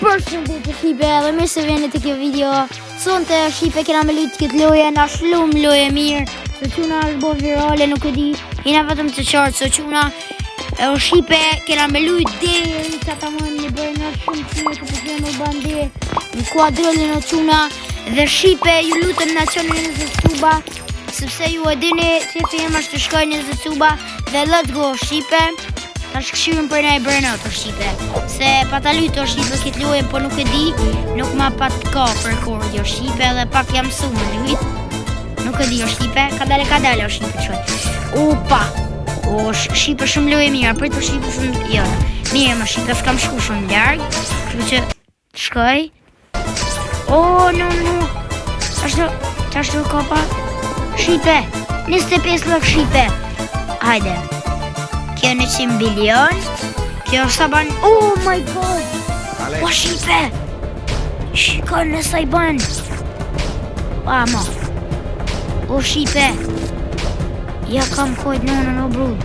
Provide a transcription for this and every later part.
Përshëndetje Shipe, edhe mirë se vjen te kjo video. Sonte Shipe kena me lut këtë loje, na shlum loje mirë. Se çuna është bo virale, nuk e di. Jena vetëm të qartë se çuna Shipe kena me lut deri sa ta mëni një bërë në shumë të të përgjën u bandi në kuadrillin o çuna. Dhe Shipe ju lutem na qoni në YouTube, sepse ju e dini që film është të shkojnë në YouTube. Dhe let's go Shipe. Ta shkëshirën për ne bërën ato Shipe. Se pa ta luto Shipe këtë lojën, po nuk e di, nuk ma pat ka për kord jo Shipe, dhe pak jam su më lujt. Nuk e di jo Shipe, ka dale o Shipe qëtë. Opa! O Shipe shumë lojë mirë, për të Shipe shumë, jo. Mirë më Shipe, s'kam shku shumë ljarë. Kështu që shkoj. O, no. Qashtu kopa? Shipe, 25 lëk Shipe. Hajde. Kjo në 100 bilion. Kjo sa ban. Oh my god. O Shipe. Shikoj në sa i ban. Ama. O Shipe. Ja kam kojt nënën o brud.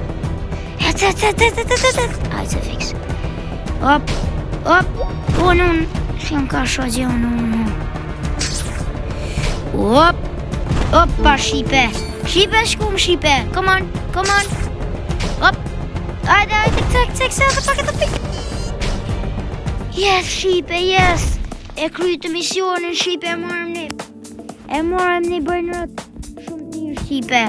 Hajtë se fix. Op. O nën. Shkëm ka shogje o nën. Op. Opa Shipe. Shipe shkum Shipe. Come on. Op. Hajde, tek, se edhe pak e të pik. Yes, Shipe, yes. E krytë misionin, Shipe, e morëm një bërnët shumë të një Shipe.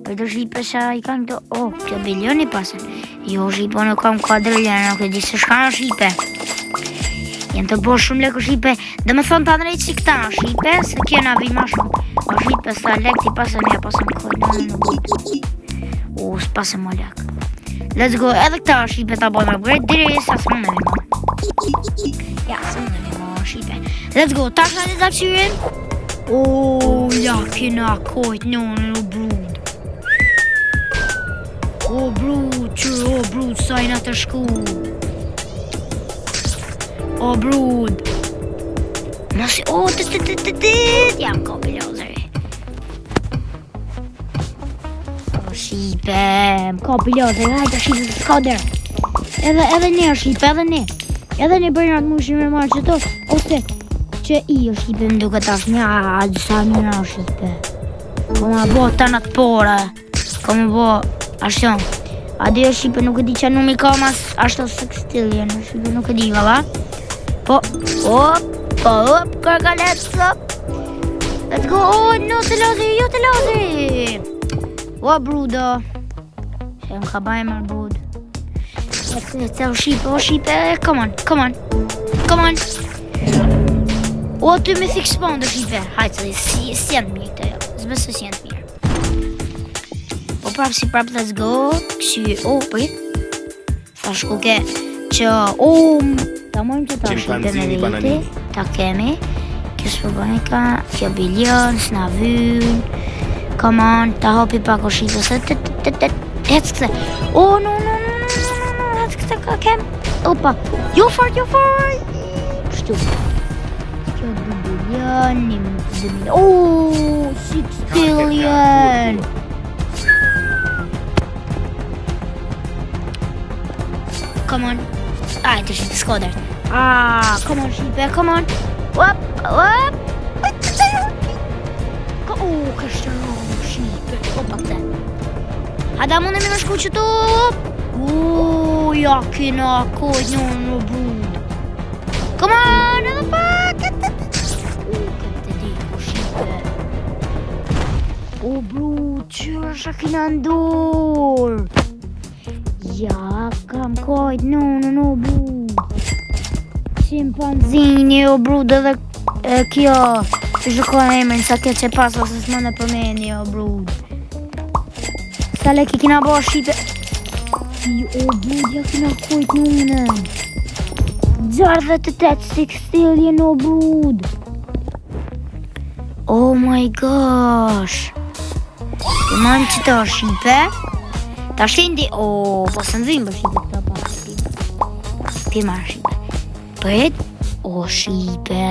Për të Shipe sa i kam të, kjo bilioni pasën. Jo, Shipe, nuk kam kuadrillën, nuk e di se shka në Shipe. Jenë të bosh shumë lekë Shipe, dhe me thonë të andrejtë si këta në Shipe, se kjo na vi ma shumë. O Shipe, sa lek ti pasën, ja pasën kojnë në bujtë. S'pasën më lekë. Let's go, edhe këta Shipe ta bojmë upgrade, diri sa së më ma. Ja, së më ma Shipe. Let's go, ta shka të zakësyrin. Ja, kena kojt nënë o brud. O brud, sa i na të shku. O brud. Masi, jam kopi lozeri. Shipe, ka pilotër, hajta Shipe të skader. Edhe një Shipe, edhe një bërnat mu shimë me marë që to, ose që i o Shipe më duke tash një sa një Shipe. Ko ma bo të natë pore, ko ma bo ashton. Adi o Shipe nuk e di që numi ka mas ashto sextiljen, o Shipe nuk e di ka ba. Po, kërka let's go, no të lozi. O brudo. Shem ka baj më brud. O Shipe, come on. O ty me thik spawn do Shipe. Hajtë, si jenë mirë të jo. Zbesë si jenë mirë. Po prap, let's go. Prit. Sa shku ke që, ta mojmë që ta Shipe me vete. Ta kemi. Kjo s'përbajka, kjo bilion, s'na vyn. Come on, ta hopi pak o Shipe se hec këse. No, hec këse ka kem. Opa, jo fort. Shtu. Kjo 2 bilion, 2 bilion. 6 billion. Come on. Ajde Shipe, skoder. Come on Shipe, come on. Op. Kështë Shipe, opa këte. Hada mune me në shku që tu. Ja kena kojt në brud. Come on, edhe pak. Këtë di, Shipe. Brud, që është kena ndor. Ja, kam kojt në brud. Shimpanzini, brud, edhe kjo. Që shukon e emrin sa ke që paso se s'më në përmeni o brud. Sa leki kina bo Shipe. Brud, ja kina kujt nënën. 68 sextiljen o brud. Oh my gosh. Të manë që ta Shipe. Ta shindi, po së nëzim për Shipe këta pa. Ti marë Shipe. Pret, o Shipe.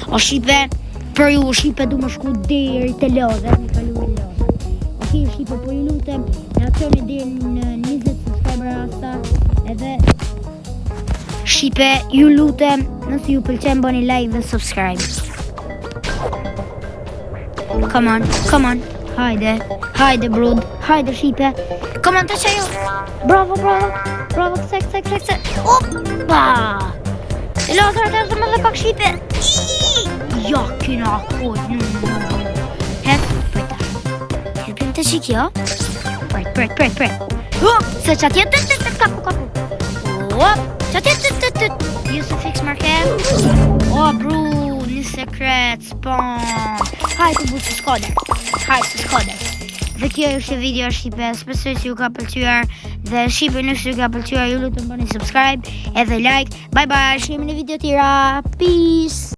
O Shipe, për ju Shipe du më shku deri të lodhe, me kalu e lodhe. Ok Shipe, po ju lutem, na qoni deri në 20 subscriber asta, edhe shipe, ju lutem, nëse ju pëlqen bëni like dhe subscribe. Come on, hajde brud, hajde shipe. Come on, të që ju. Bravo, këse. Opa! Të lotër të më dhe pak shipe. Ja, kina kod. Hepim të qik, jo? Pret. Se që atje, kapu. Që atje, ju se fix markev. Bro, një sekret, spam. Hajde të bu së skoder. Dhe kjo është video shipe, spesoj si ju ka pëlqyer. Dhe shipe nëse ju ka pëlqyer, ju lutem bëni subscribe edhe like. Bye, shihemi në video tjera. Peace.